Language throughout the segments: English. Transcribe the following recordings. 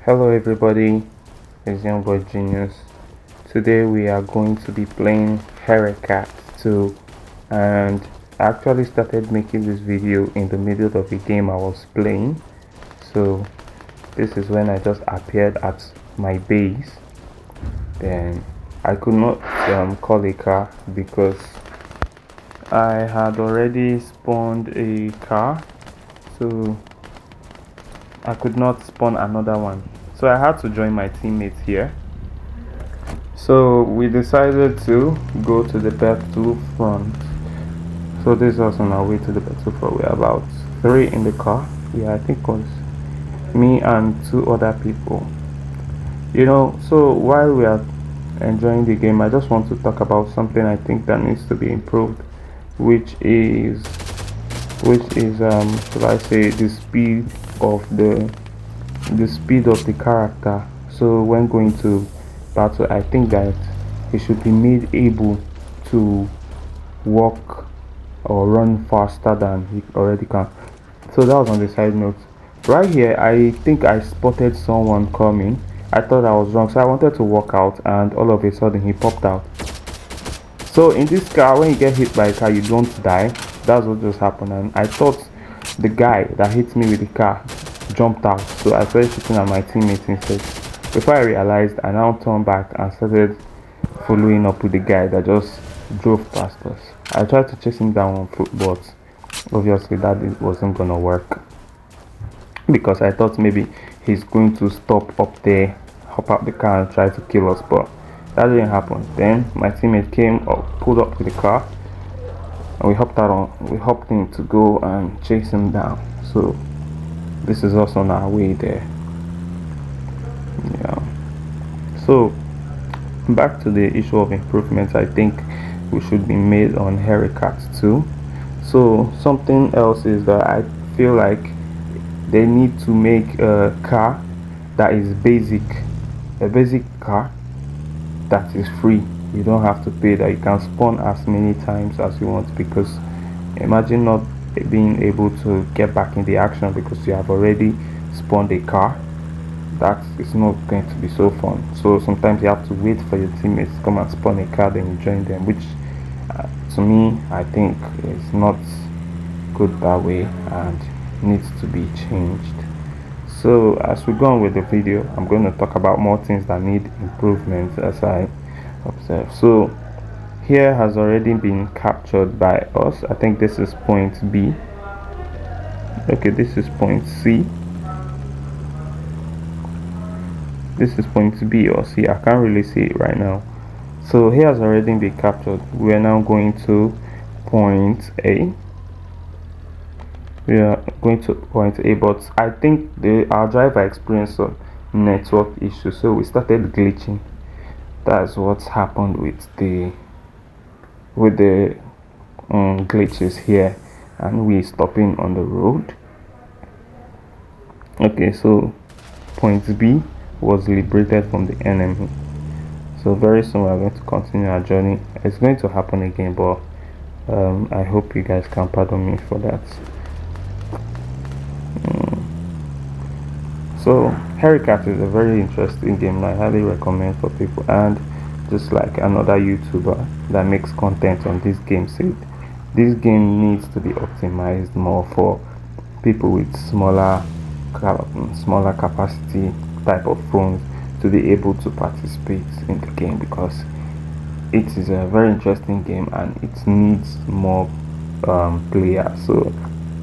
Hello everybody, it's Young Boy Genius. Today we are going to be playing Harekat 2, and I actually started making this video in the middle of a game I was playing. So this is when I just appeared at my base. Then I could not call a car because I had already spawned a car, so I could not spawn another one. So I had to join my teammates here. So we decided to go to the battlefront. So this is us on our way to the battlefront. We're about 3 in the car. Yeah, I think it was me and 2 other people. So while we are enjoying the game, I just want to talk about something I think that needs to be improved, which is should I say the speed of the character. So when going to battle, I think that he should be made able to walk or run faster than he already can. So that was on the side note. Right here, I think I spotted someone coming. I thought I was wrong, so I wanted to walk out, and all of a sudden he popped out. So in this car, when you get hit by a car, you don't die. That's what just happened, and I thought the guy that hit me with the car jumped out, so I started shooting at my teammates instead. Before I realized, I now turned back and started following up with the guy that just drove past us. I tried to chase him down on foot, but obviously that wasn't gonna work because I thought maybe he's going to stop up there, hop out the car and try to kill us, but that didn't happen. Then my teammate came up, pulled up to the car, and we hopped in to go and chase him down. So this is us on our way there. Yeah. So back to the issue of improvements, I think we should be made on Harekat too. So something else is that I feel like they need to make a car that is a basic car that is free. You don't have to pay, that you can spawn as many times as you want, because imagine not being able to get back in the action because you have already spawned a car. That is not going to be so fun. So sometimes you have to wait for your teammates to come and spawn a car, then you join them, which to me I think is not good that way and needs to be changed. So as we go on with the video, I'm going to talk about more things that need improvement as I observe. So here has already been captured by us. I think this is point B. Okay, this is point C. This is point B or C. I can't really see it right now. So here has already been captured. We are now going to point A. We are going to point A, but I think our driver experienced some network issues, so we started glitching. That's what's happened with the glitches here, and we stopping on the road. Okay, so point B was liberated from the enemy. So very soon we're going to continue our journey. It's going to happen again, but I hope you guys can pardon me for that. So Harekat is a very interesting game. I highly recommend for people, and just like another YouTuber that makes content on this game said, this game needs to be optimized more for people with smaller capacity type of phones to be able to participate in the game, because it is a very interesting game and it needs more players. So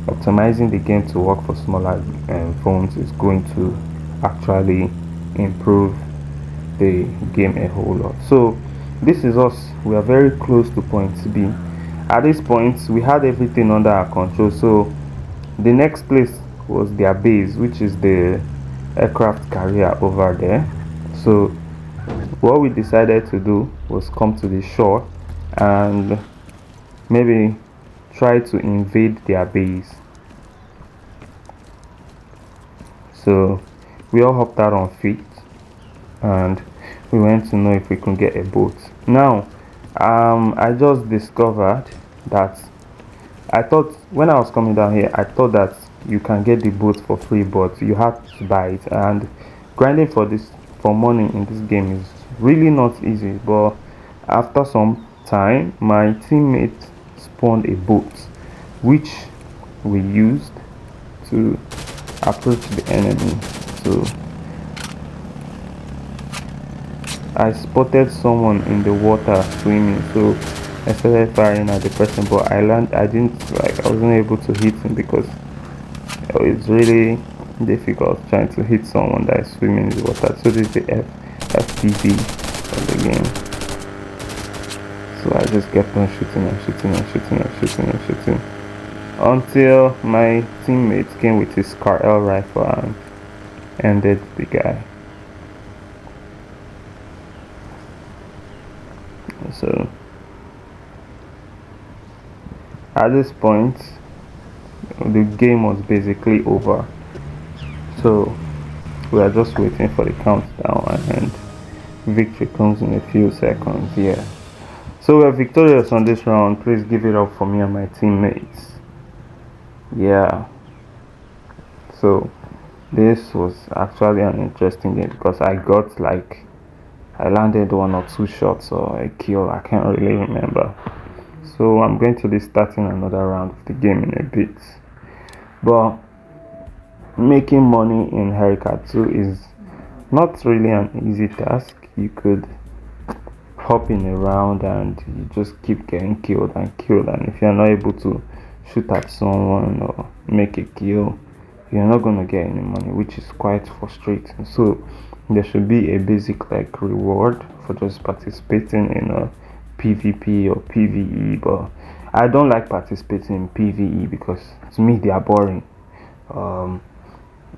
optimizing the game to work for smaller phones is going to actually improve the game a whole lot. So this is us. We are very close to point B. At this point we had everything under our control, so the next place was their base, which is the aircraft carrier over there. So what we decided to do was come to the shore and maybe try to invade their base. So we all hopped out on feet and we went to know if we could get a boat. Now I just discovered that I thought when I was coming down here, I thought that you can get the boat for free, but you have to buy it. And grinding for money in this game is really not easy. But after some time, my teammate spawned a boat, which we used to approach the enemy. So I spotted someone in the water swimming, so I started firing at the person, but I didn't like, I wasn't able to hit him because it's really difficult trying to hit someone that is swimming in the water. So this is the FPV of the game. So I just kept on shooting and shooting and shooting and shooting and shooting until my teammate came with his L rifle and ended the guy. So at this point, the game was basically over. So we are just waiting for the countdown, and victory comes in a few seconds. Yeah. So we're victorious on this round. Please give it up for me and my teammates. Yeah. So this was actually an interesting game because I landed one or two shots or a kill. I can't really remember. So I'm going to be starting another round of the game in a bit. But making money in Harekat 2 is not really an easy task. You could hopping around and you just keep getting killed and killed, and if you're not able to shoot at someone or make a kill, you're not going to get any money, which is quite frustrating. So there should be a basic like reward for just participating in a PvP or PvE, but I don't like participating in PvE because to me they are boring.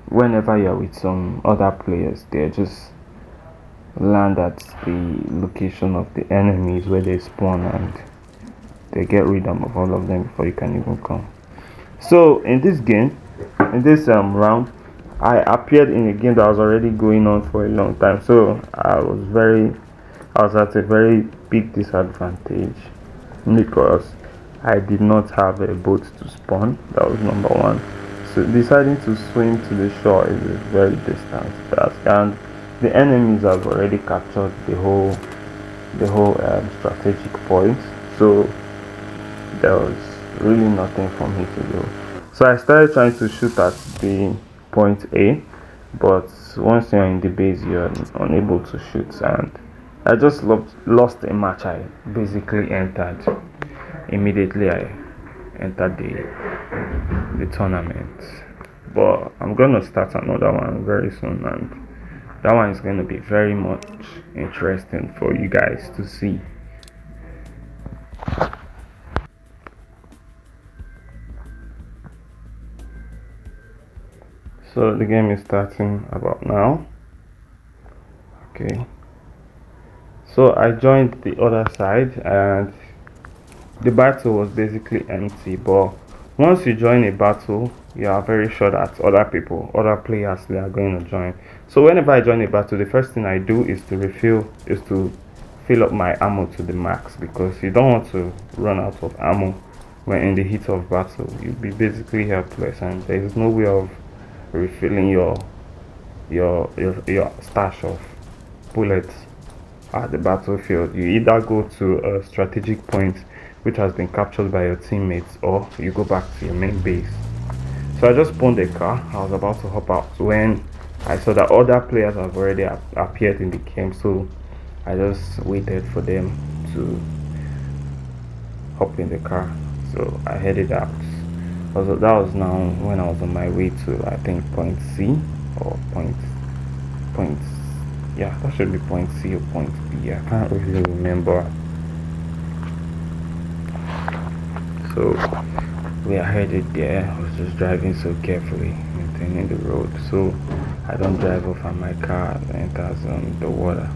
Whenever you're with some other players, they're just land at the location of the enemies where they spawn and they get rid of all of them before you can even come. So in this game, in this round, I appeared in a game that was already going on for a long time, so I was at a very big disadvantage because I did not have a boat to spawn. That was number one. So deciding to swim to the shore is a very distant task, and the enemies have already captured the whole strategic point. So there was really nothing for me to do. So I started trying to shoot at the point A, but once you're in the base, you're unable to shoot, and I just lost a match. I basically entered immediately. I entered the tournament, but I'm gonna start another one very soon, and that one is going to be very much interesting for you guys to see. So the game is starting about now. Okay, so I joined the other side and the battle was basically empty, but once you join a battle, you are very sure that other players, they are going to join. So whenever I join a battle, the first thing I do is to fill up my ammo to the max, because you don't want to run out of ammo when in the heat of battle. You'll be basically helpless, and there is no way of refilling your stash of bullets at the battlefield. You either go to a strategic point which has been captured by your teammates, or you go back to your main base. So I just spawned a car. I was about to hop out when I saw that other players have already appeared in the game, so I just waited for them to hop in the car. So I headed out. Also, that was now when I was on my way to, I think, point C or point, yeah, that should be point C or point B. I can't really remember. So we are headed there. I was just driving so carefully, maintaining the road, so I don't drive off and my car enters the water.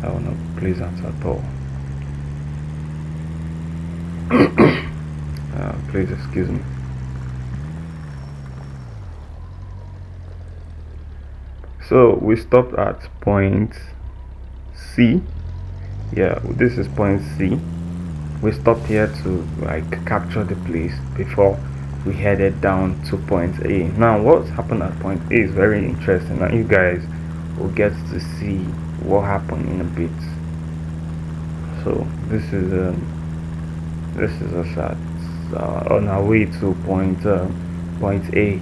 That will not be pleasant at all. Please excuse me. So we stopped at point C. Yeah, this is point C. We stopped here to like capture the place before we headed down to point A. Now, what's happened at point A is very interesting, and you guys will get to see what happened in a bit. So this is us at on our way to point A.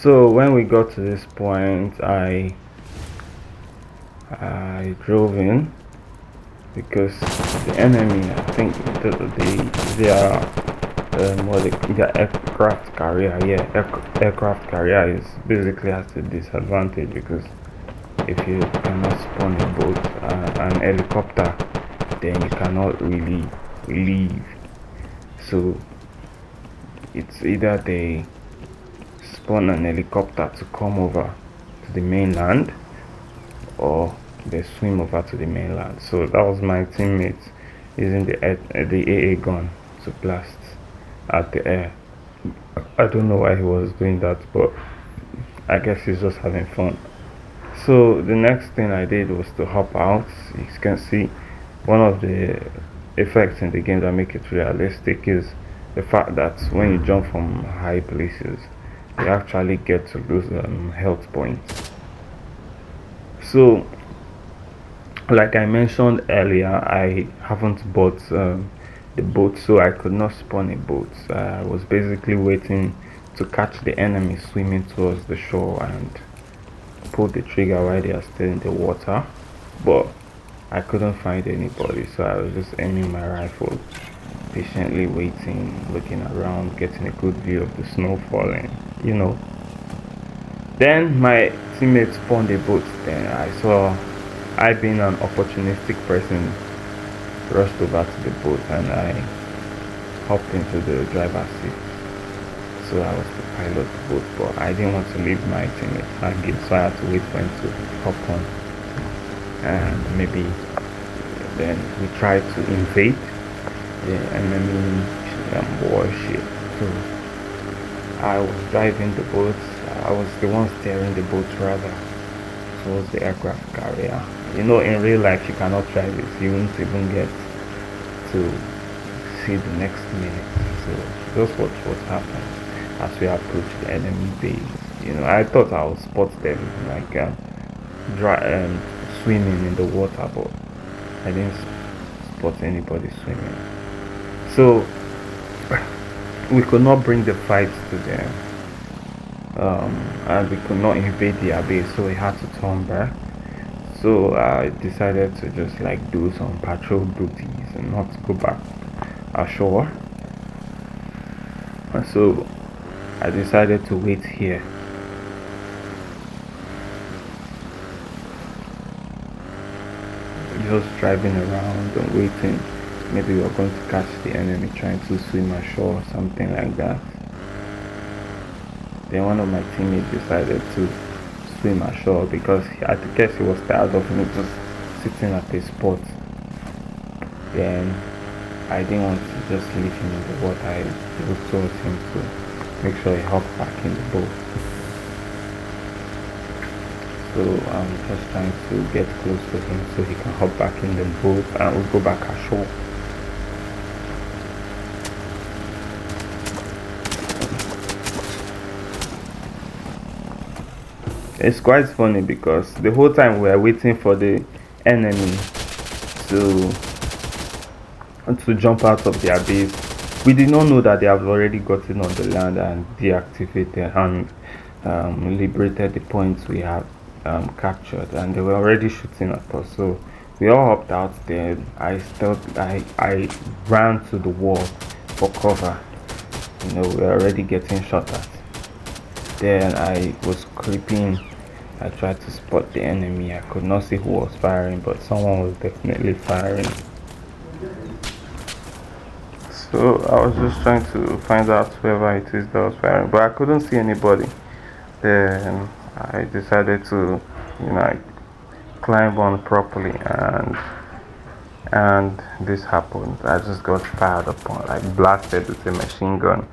So when we got to this point, I drove in because the enemy, I think they are their aircraft carrier. Yeah, aircraft carrier is basically has a disadvantage because if you cannot spawn a boat, an helicopter, then you cannot really leave. So it's either they spawn an helicopter to come over to the mainland, or they swim over to the mainland. So that was my teammate using the AA gun to blast at the air. I don't know why he was doing that, but I guess he's just having fun. So the next thing I did was to hop out. You can see one of the effects in the game that make it realistic is the fact that when you jump from high places, you actually get to lose health points. So like I mentioned earlier, I haven't bought the boat, so I could not spawn a boat. I was basically waiting to catch the enemy swimming towards the shore and pull the trigger while they are still in the water, but I couldn't find anybody, so I was just aiming my rifle, patiently waiting, looking around, getting a good view of the snow falling, you know. Then my teammate spawned a boat. Then I being an opportunistic person, rushed over to the boat and I hopped into the driver's seat. So I was to pilot the boat, but I didn't want to leave my teammate hanging, so I had to wait for him to hop on. And maybe then we tried to invade the enemy warship. So I was driving the boat. I was the one steering the boat rather towards the aircraft carrier. You know, in real life you cannot try this. You won't even get to see the next minute. So that's what happened as we approached the enemy base. You know, I thought I would spot them like swimming in the water, but I didn't spot anybody swimming. So we could not bring the fight to them, and we could not invade their base, so we had to turn back. So I decided to just like do some patrol duties and not go back ashore. And so I decided to wait here. Just driving around and waiting. Maybe we're going to catch the enemy trying to swim ashore or something like that. Then one of my teammates decided to swim ashore because I guess he was tired of me just sitting at a spot. Then I didn't want to just leave him in the water. I looked towards him to make sure he hopped back in the boat. So I'm just trying to get close to him so he can hop back in the boat and we'll go back ashore. It's quite funny because the whole time we are waiting for the enemy to jump out of their base, we did not know that they have already gotten on the land and deactivated and liberated the points we have captured, and they were already shooting at us. So we all hopped out there. I ran to the wall for cover. You know, we were already getting shot at. Then I was creeping. I tried to spot the enemy. I could not see who was firing, but someone was definitely firing. So I was just trying to find out whoever it is that was firing, but I couldn't see anybody. Then I decided to, like, climb on properly, and this happened. I just got fired upon, like blasted with a machine gun.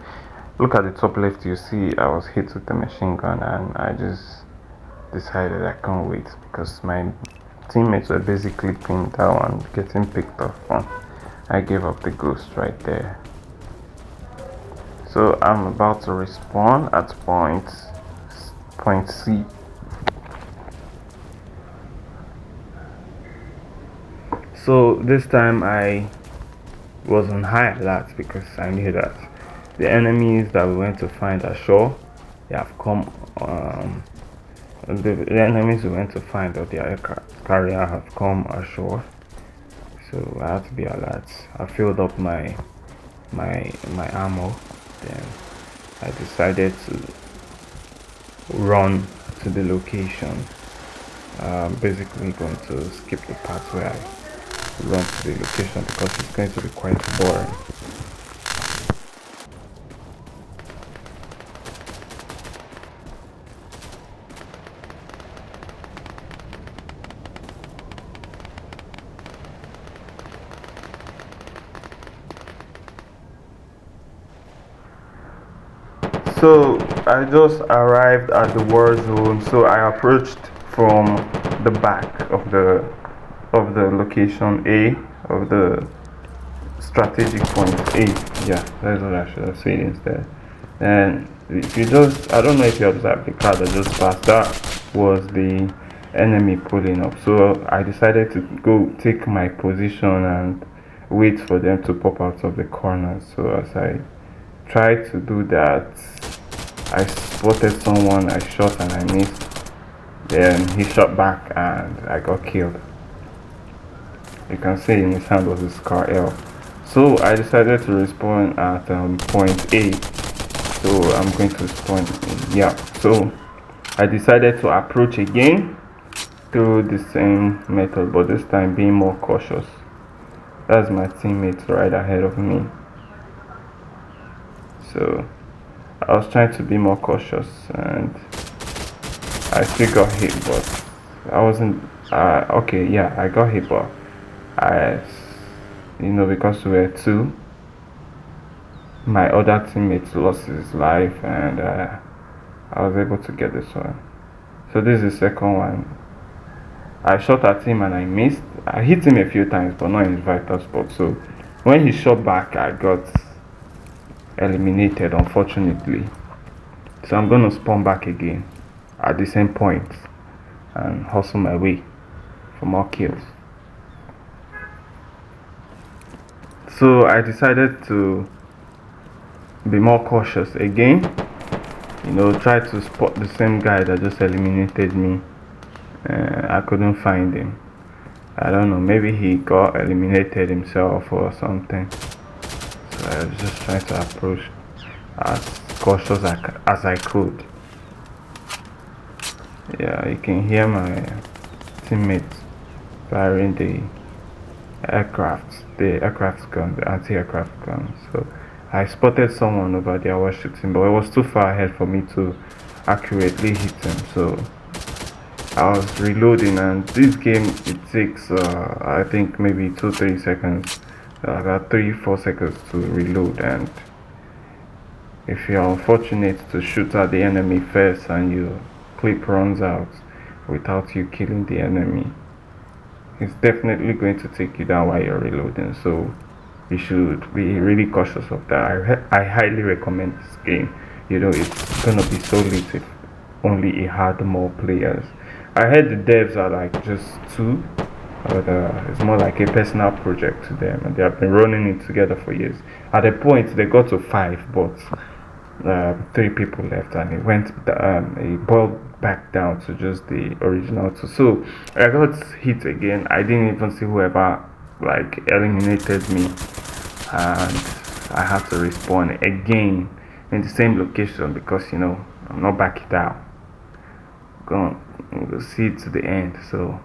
Look at the top left, you see I was hit with the machine gun, and I just decided I can't wait because my teammates were basically pinned down and getting picked off on. I gave up the ghost right there. So I'm about to respawn at point C. So this time I was on high alert because I knew that the enemies that we went to find ashore, they have come. The enemies we went to find or the aircraft carrier have come ashore. So I had to be alert. I filled up my ammo. Then I decided to run to the location. Basically going to skip the part where I run to the location because it's going to be quite boring. So I just arrived at the war zone. So I approached from the back of the location A of the strategic point A. Yeah, that's what I should have said instead. And if you just, I don't know if you observed the car that just passed. That was the enemy pulling up. So I decided to go take my position and wait for them to pop out of the corner. So as I tried to do that, I spotted someone, I shot and I missed. Then he shot back and I got killed. You can see in his hand was a scar L. So I decided to respawn at point A. So I'm going to spawn in. Yeah. So I decided to approach again through the same method, but this time being more cautious. That's my teammates right ahead of me. So I was trying to be more cautious and I still got hit, but I wasn't. Okay, yeah, I got hit, but I, because we were two, my other teammate lost his life, and I was able to get this one. So this is the second one. I shot at him and I missed. I hit him a few times, but not in his vital spot. So when he shot back, I got eliminated, unfortunately. So I'm gonna spawn back again at the same point and hustle my way for more kills. So I decided to be more cautious again, try to spot the same guy that just eliminated me. I couldn't find him. I don't know, maybe he got eliminated himself or something. So I was just trying to approach as cautious as I could. Yeah, you can hear my teammates firing the aircraft gun, the anti-aircraft gun. So I spotted someone over there was shooting, but it was too far ahead for me to accurately hit him. So I was reloading, and this game it takes I think maybe 2-3 seconds, about 3-4 seconds to reload. And if you're unfortunate to shoot at the enemy first and your clip runs out without you killing the enemy, it's definitely going to take you down while you're reloading. So you should be really cautious of that. I highly recommend this game. It's gonna be so lit if only it had more players. I heard the devs are like just two, but it's more like a personal project to them, and they have been running it together for years. At a point, they got to 5, but 3 people left, and it boiled back down to just the original 2. So I got hit again. I didn't even see whoever like eliminated me, and I had to respawn again in the same location because I'm not backing down. We'll see it to the end. So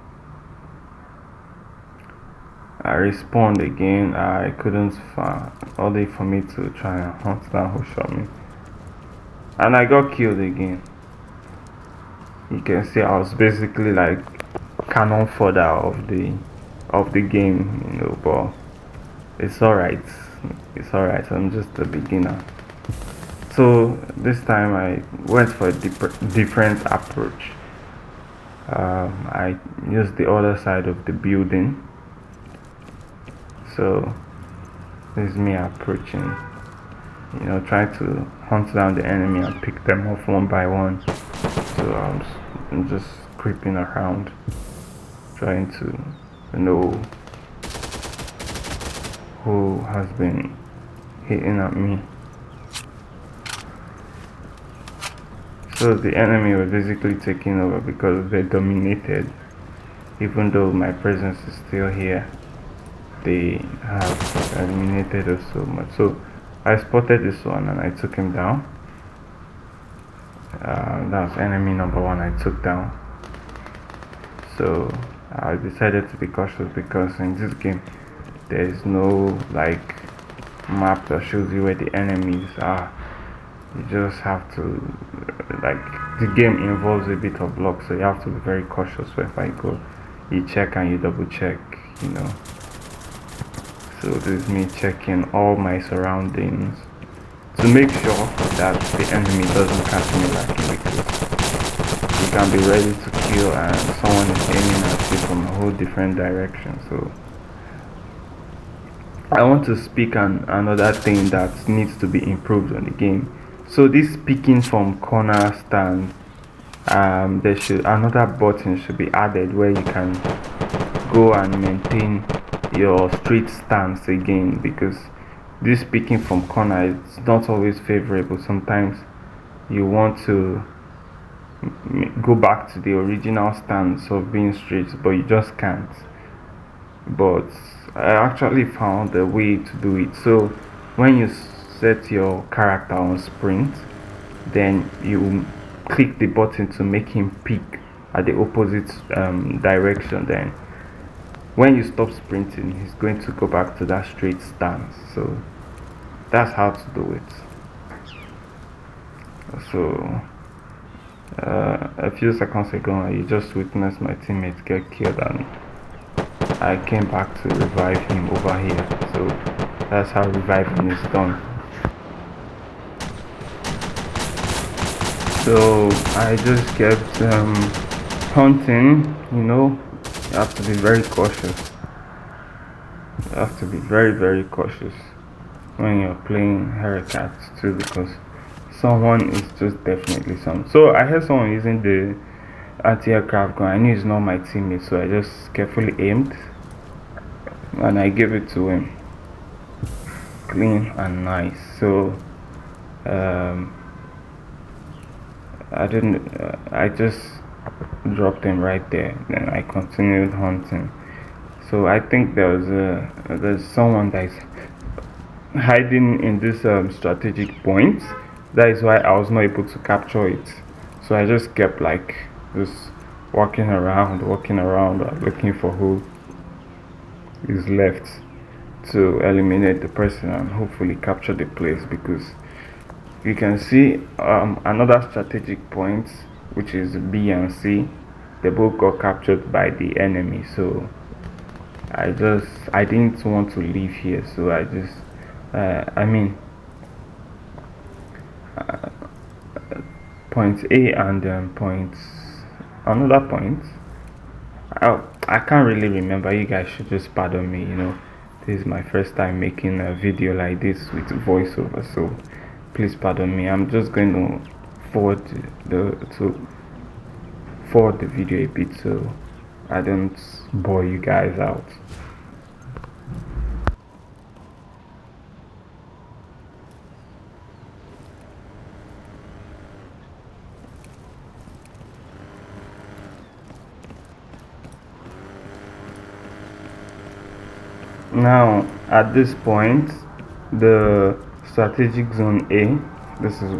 I respawned again. I couldn't find only for me to try and hunt down who shot me, and I got killed again. You can see I was basically like cannon fodder of the game, but it's alright. I'm just a beginner. So this time I went for a different approach. I used the other side of the building. So this is me approaching, trying to hunt down the enemy and pick them off one by one. So I'm just creeping around, trying to know who has been hitting at me. So the enemy was basically taking over because they dominated. Even though my presence is still here, they have eliminated us so much. So I spotted this one and I took him down. That was enemy number one I took down. So I decided to be cautious because in this game there is no like map that shows you where the enemies are. You just have to, like, the game involves a bit of luck, so you have to be very cautious wherever you go. You check and you double check. So this is me checking all my surroundings to make sure that the enemy doesn't catch me lacking, because you can be ready to kill and someone is aiming at you from a whole different direction. So I want to speak on another thing that needs to be improved on the game. So this picking from corner stand, another button should be added where you can go and maintain your straight stance again, because this picking from corner is not always favorable. Sometimes you want to go back to the original stance of being straight, but you just can't. But I actually found a way to do it. So when you set your character on sprint, then you click the button to make him pick at the opposite direction. Then when you stop sprinting, he's going to go back to that straight stance. So that's how to do it. So a few seconds ago you just witnessed my teammate get killed and I came back to revive him over here. So that's how reviving is done. So I just kept hunting. You have to be very cautious. You have to be very, very cautious when you're playing Harekat too, because someone is just definitely some. So I heard someone using the anti-aircraft gun. I knew it's not my teammate, so I just carefully aimed and I gave it to him, clean and nice. So I just dropped him right there. Then I continued hunting. So I think there's someone that is hiding in this strategic point. That is why I was not able to capture it. So I just kept just walking around, looking for who is left to eliminate the person and hopefully capture the place, because you can see another strategic point, which is B and C. They both got captured by the enemy. So I didn't want to leave here, so I just point A and another point. I can't really remember. You guys should just pardon me. This is my first time making a video like this with voiceover, so please pardon me. I'm just going to forward the video a bit so I don't bore you guys out. Now at this point, the strategic zone A,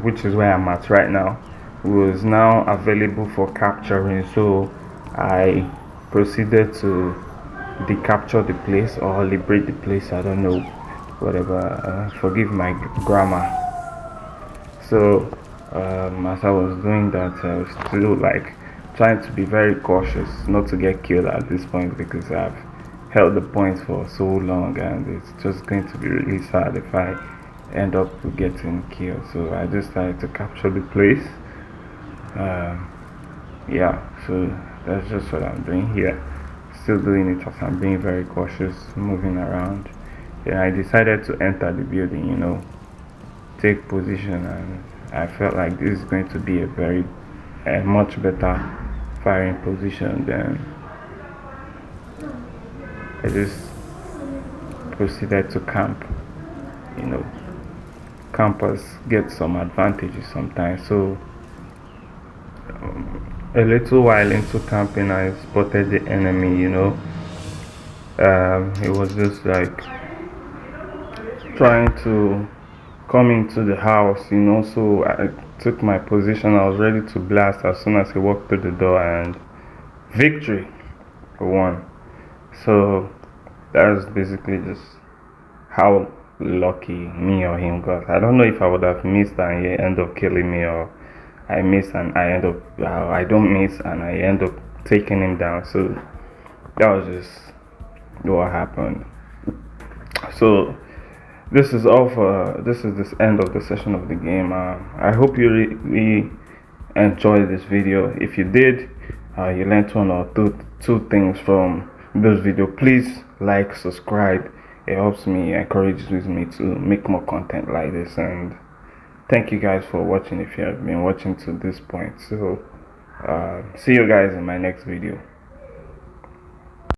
which is where I'm at right now, was now available for capturing. So I proceeded to decapture the place or liberate the place. I don't know, whatever. Forgive my grammar. So as I was doing that, I was still trying to be very cautious not to get killed at this point, because I've held the point for so long and it's just going to be really sad if I end up getting killed. So I just tried to capture the place. Yeah, so that's just what I'm doing here. Still doing it as I'm being very cautious, moving around. Yeah, I decided to enter the building, take position, and I felt like this is going to be a much better firing position. Then I just proceeded to camp. You know, campers get some advantages sometimes. So a little while into camping, I spotted the enemy. It was just like trying to come into the house. So I took my position. I was ready to blast as soon as he walked through the door, and victory won. So that's basically just how lucky me or him got. I don't know if I would have missed and he end up killing me, or I miss and I end up I don't miss and I end up taking him down. So that was just what happened. So this is this end of the session of the game. I hope you really enjoyed this video. If you did, you learned one or two things from this video. Please like, subscribe. It helps me, encourages me to make more content like this. And thank you guys for watching if you have been watching to this point. So see you guys in my next video.